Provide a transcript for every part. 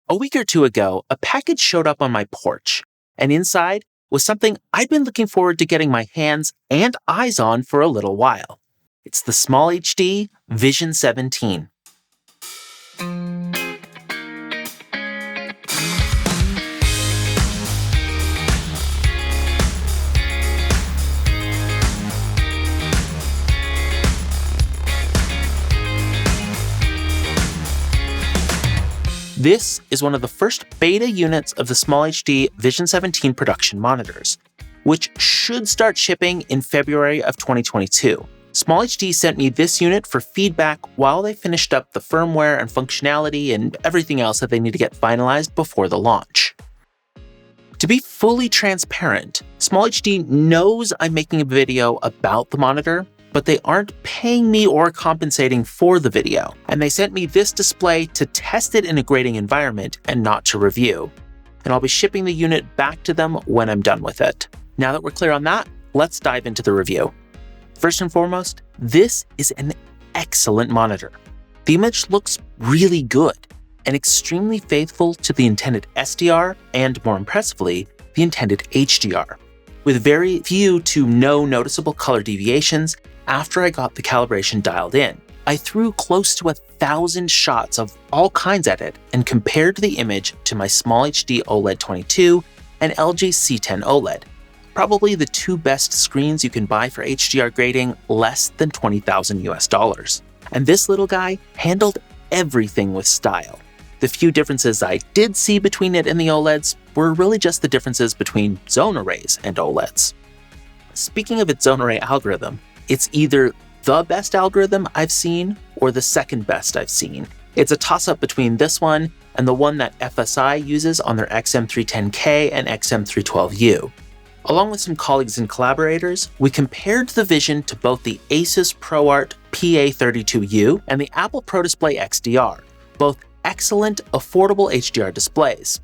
A week or two ago, a package showed up on my porch, and inside was something I'd been looking forward to getting my hands and eyes on for a little while. It's the SmallHD Vision 17. This is one of the first beta units of the SmallHD Vision 17 production monitors, which should start shipping in February of 2022. SmallHD sent me this unit for feedback while they finished up the firmware and functionality and everything else that they need to get finalized before the launch. To be fully transparent, SmallHD knows I'm making a video about the monitor, but they aren't paying me or compensating for the video, and they sent me this display to test it in a grading environment and not to review. And I'll be shipping the unit back to them when I'm done with it. Now that we're clear on that, let's dive into the review. First and foremost, this is an excellent monitor. The image looks really good and extremely faithful to the intended SDR and, more impressively, the intended HDR, with very few to no noticeable color deviations. After I got the calibration dialed in, I threw close to 1,000 shots of all kinds at it and compared the image to my SmallHD OLED 22 and LG C10 OLED, probably the two best screens you can buy for HDR grading less than $20,000 US. And this little guy handled everything with style. The few differences I did see between it and the OLEDs were really just the differences between zone arrays and OLEDs. Speaking of its zone array algorithm, it's either the best algorithm I've seen or the second best I've seen. It's a toss-up between this one and the one that FSI uses on their XM310K and XM312U. Along with some colleagues and collaborators, we compared the Vision to both the Asus ProArt PA32U and the Apple Pro Display XDR, both excellent, affordable HDR displays.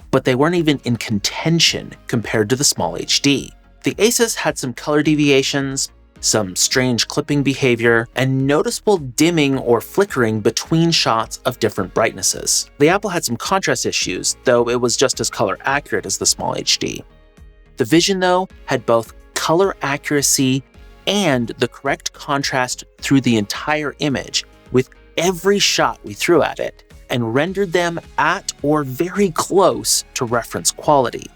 But they weren't even in contention compared to the SmallHD. The Asus had some color deviations, some strange clipping behavior, and noticeable dimming or flickering between shots of different brightnesses. The Apple had some contrast issues, though it was just as color accurate as the SmallHD. The Vision, though, had both color accuracy and the correct contrast through the entire image with every shot we threw at it, and rendered them at or very close to reference quality.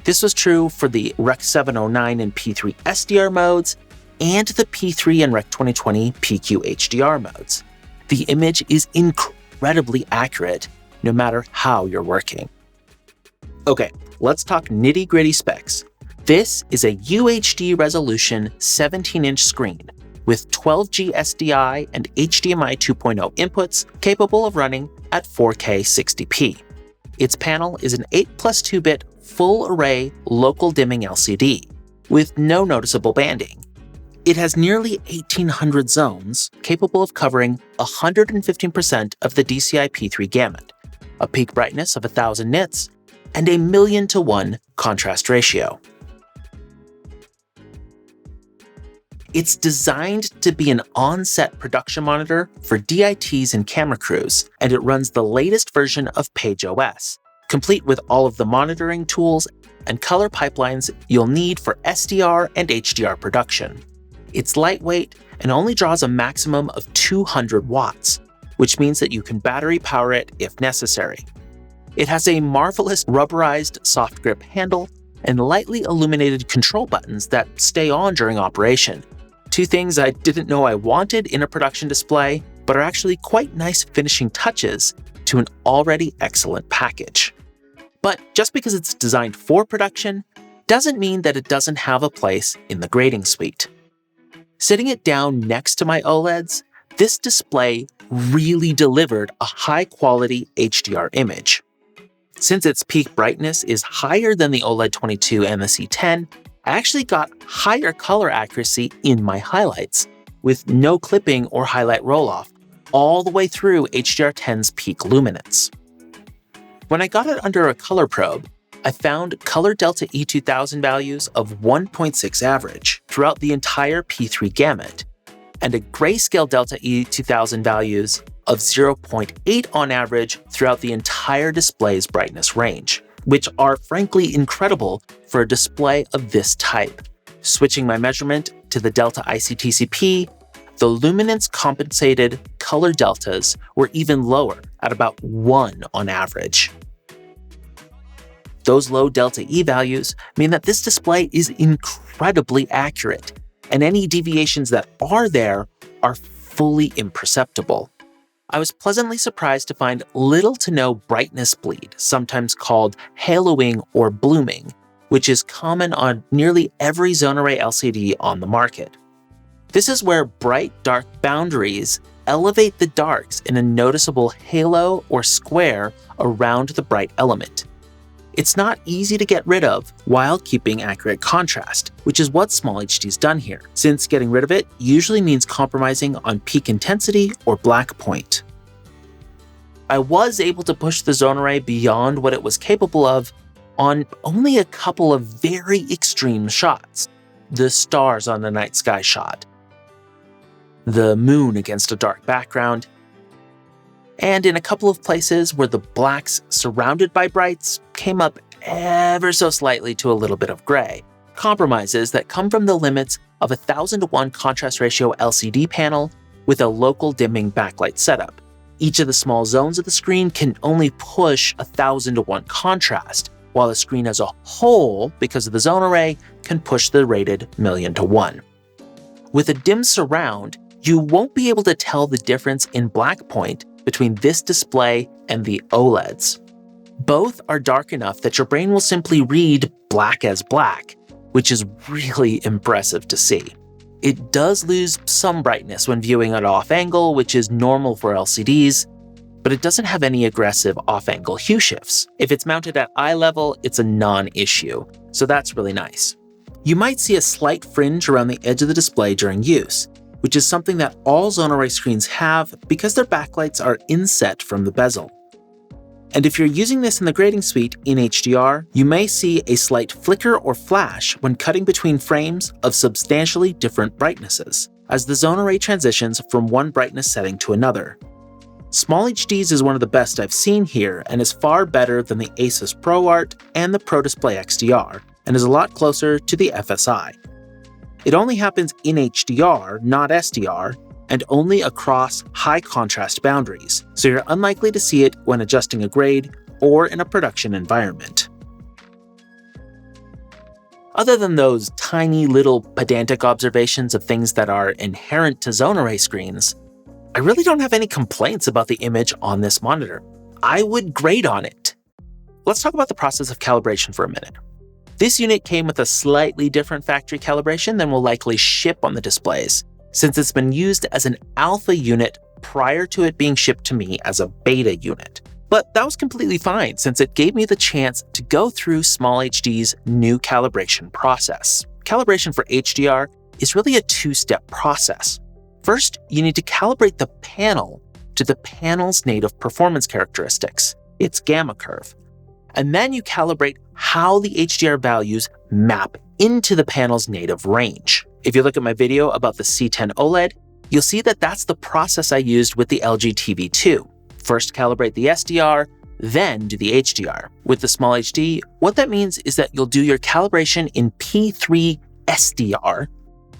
This was true for the Rec 709 and P3 SDR modes, and the P3 and Rec 2020 PQ HDR modes. The image is incredibly accurate, no matter how you're working. Okay, let's talk nitty-gritty specs. This is a UHD resolution 17-inch screen with 12G SDI and HDMI 2.0 inputs capable of running at 4K 60p. Its panel is an 8+2-bit full-array local dimming LCD with no noticeable banding. It has nearly 1,800 zones, capable of covering 115% of the DCI P3 gamut, a peak brightness of 1,000 nits, and a 1,000,000:1 contrast ratio. It's designed to be an on-set production monitor for DITs and camera crews, and it runs the latest version of PageOS, complete with all of the monitoring tools and color pipelines you'll need for SDR and HDR production. It's lightweight and only draws a maximum of 200 watts, which means that you can battery power it if necessary. It has a marvelous rubberized soft grip handle and lightly illuminated control buttons that stay on during operation. Two things I didn't know I wanted in a production display, but are actually quite nice finishing touches to an already excellent package. But just because it's designed for production doesn't mean that it doesn't have a place in the grading suite. Sitting it down next to my OLEDs, this display really delivered a high-quality HDR image. Since its peak brightness is higher than the OLED 22 and the C10, I actually got higher color accuracy in my highlights, with no clipping or highlight roll-off, all the way through HDR10's peak luminance. When I got it under a color probe, I found color delta E2000 values of 1.6 average throughout the entire P3 gamut, and a grayscale delta E2000 values of 0.8 on average throughout the entire display's brightness range, which are frankly incredible for a display of this type. Switching my measurement to the Delta ICTCP, the luminance-compensated color deltas were even lower at about 1 on average. Those low delta E values mean that this display is incredibly accurate, and any deviations that are there are fully imperceptible. I was pleasantly surprised to find little to no brightness bleed, sometimes called haloing or blooming, which is common on nearly every zone array LCD on the market. This is where bright-dark boundaries elevate the darks in a noticeable halo or square around the bright element. It's not easy to get rid of while keeping accurate contrast, which is what SmallHD's done here, since getting rid of it usually means compromising on peak intensity or black point. I was able to push the zone array beyond what it was capable of on only a couple of very extreme shots. The stars on the night sky shot, the moon against a dark background, and in a couple of places where the blacks surrounded by brights came up ever so slightly to a little bit of gray. Compromises that come from the limits of a 1000:1 contrast ratio LCD panel with a local dimming backlight setup. Each of the small zones of the screen can only push 1000:1 contrast, while the screen as a whole, because of the zone array, can push the rated 1,000,000:1. With a dim surround, you won't be able to tell the difference in black point between this display and the OLEDs. Both are dark enough that your brain will simply read black as black, which is really impressive to see. It does lose some brightness when viewing at off angle, which is normal for LCDs, but it doesn't have any aggressive off-angle hue shifts. If it's mounted at eye level, it's a non-issue, so that's really nice. You might see a slight fringe around the edge of the display during use, which is something that all zone array screens have because their backlights are inset from the bezel. And if you're using this in the grading suite in HDR, you may see a slight flicker or flash when cutting between frames of substantially different brightnesses, as the zone array transitions from one brightness setting to another. SmallHD's is one of the best I've seen here and is far better than the Asus ProArt and the Pro Display XDR, and is a lot closer to the FSI. It only happens in HDR, not SDR, and only across high contrast boundaries, so you're unlikely to see it when adjusting a grade or in a production environment. Other than those tiny little pedantic observations of things that are inherent to zone array screens, I really don't have any complaints about the image on this monitor. I would grade on it. Let's talk about the process of calibration for a minute. This unit came with a slightly different factory calibration than will likely ship on the displays, since it's been used as an alpha unit prior to it being shipped to me as a beta unit. But that was completely fine, since it gave me the chance to go through SmallHD's new calibration process. Calibration for HDR is really a two-step process. First, you need to calibrate the panel to the panel's native performance characteristics, its gamma curve. And then you calibrate how the HDR values map into the panel's native range. If you look at my video about the C10 OLED, you'll see that that's the process I used with the LG TV2. First calibrate the SDR, then do the HDR. With the SmallHD, what that means is that you'll do your calibration in P3 SDR,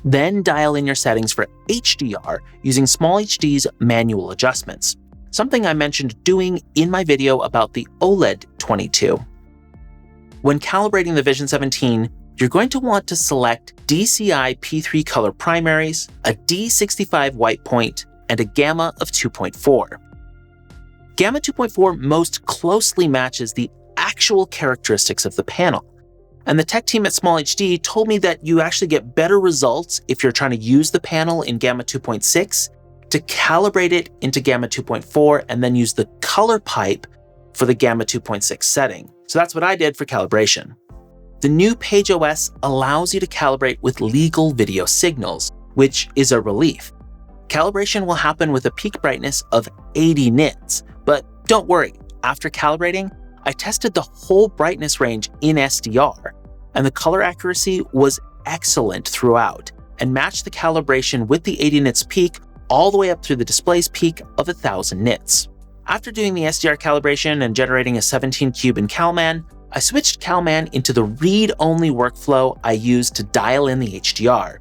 then dial in your settings for HDR using SmallHD's manual adjustments, something I mentioned doing in my video about the OLED 22. When calibrating the Vision 17, you're going to want to select DCI P3 color primaries, a D65 white point, and a gamma of 2.4. Gamma 2.4 most closely matches the actual characteristics of the panel. And the tech team at SmallHD told me that you actually get better results if you're trying to use the panel in gamma 2.6 to calibrate it into gamma 2.4 and then use the color pipe for the gamma 2.6 setting. So that's what I did for calibration. The new Page OS allows you to calibrate with legal video signals, which is a relief. Calibration will happen with a peak brightness of 80 nits, but don't worry, after calibrating, I tested the whole brightness range in SDR, and the color accuracy was excellent throughout and matched the calibration with the 80 nits peak all the way up through the display's peak of 1000 nits. After doing the SDR calibration and generating a 17 cube in CalMan, I switched CalMan into the read-only workflow I used to dial in the HDR,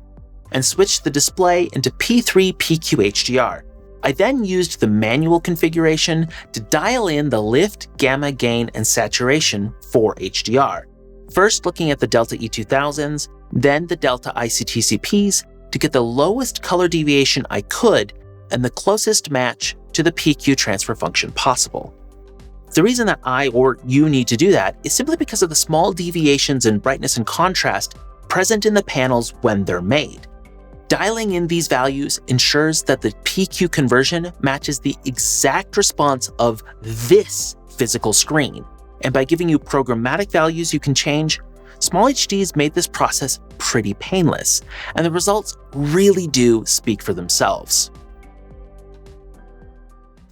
and switched the display into P3 PQ HDR. I then used the manual configuration to dial in the lift, gamma, gain, and saturation for HDR. First looking at the Delta E2000s, then the Delta ICTCPs to get the lowest color deviation I could and the closest match to the PQ transfer function possible. The reason that I or you need to do that is simply because of the small deviations in brightness and contrast present in the panels when they're made. Dialing in these values ensures that the PQ conversion matches the exact response of this physical screen. And by giving you programmatic values you can change, SmallHD's made this process pretty painless, and the results really do speak for themselves.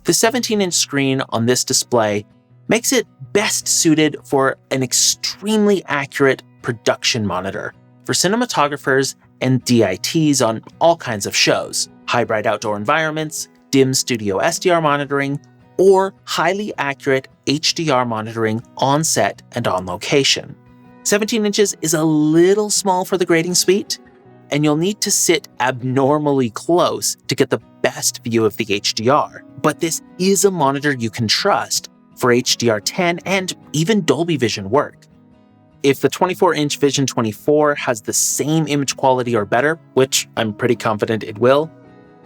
The 17-inch screen on this display makes it best suited for an extremely accurate production monitor for cinematographers and DITs on all kinds of shows, high-bright outdoor environments, dim studio SDR monitoring, or highly accurate HDR monitoring on set and on location. 17 inches is a little small for the grading suite, and you'll need to sit abnormally close to get the best view of the HDR. But this is a monitor you can trust for HDR10 and even Dolby Vision work. If the 24-inch Vision 24 has the same image quality or better, which I'm pretty confident it will,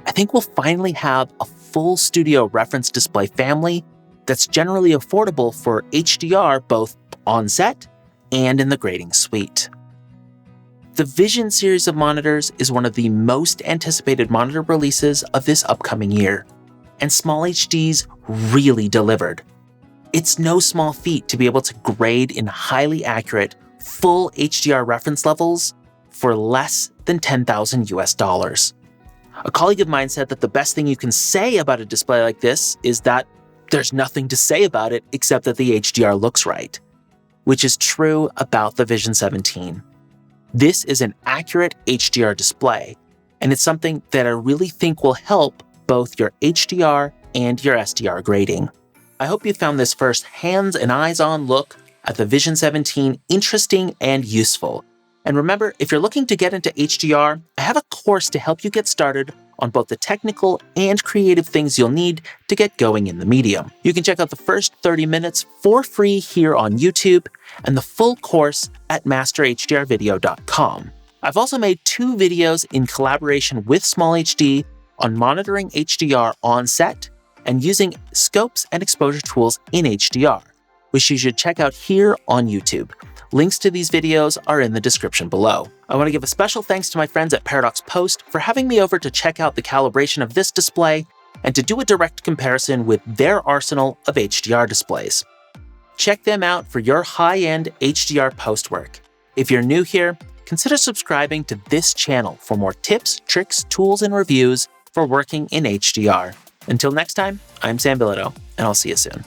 I think we'll finally have a full studio reference display family that's generally affordable for HDR both on set and in the grading suite. The Vision series of monitors is one of the most anticipated monitor releases of this upcoming year, and SmallHD's really delivered. It's no small feat to be able to grade in highly accurate, full HDR reference levels for less than $10,000 US. A colleague of mine said that the best thing you can say about a display like this is that there's nothing to say about it except that the HDR looks right, which is true about the Vision 17. This is an accurate HDR display, and it's something that I really think will help both your HDR and your SDR grading. I hope you found this first hands and eyes-on look at the Vision 17 interesting and useful. And remember, if you're looking to get into HDR, I have a course to help you get started on both the technical and creative things you'll need to get going in the medium. You can check out the first 30 minutes for free here on YouTube and the full course at MasterHDRVideo.com. I've also made 2 videos in collaboration with SmallHD on monitoring HDR on set and using scopes and exposure tools in HDR, which you should check out here on YouTube. Links to these videos are in the description below. I want to give a special thanks to my friends at Paradox Post for having me over to check out the calibration of this display and to do a direct comparison with their arsenal of HDR displays. Check them out for your high-end HDR post work. If you're new here, consider subscribing to this channel for more tips, tricks, tools, and reviews for working in HDR. Until next time, I'm Sam Bilodeau, and I'll see you soon.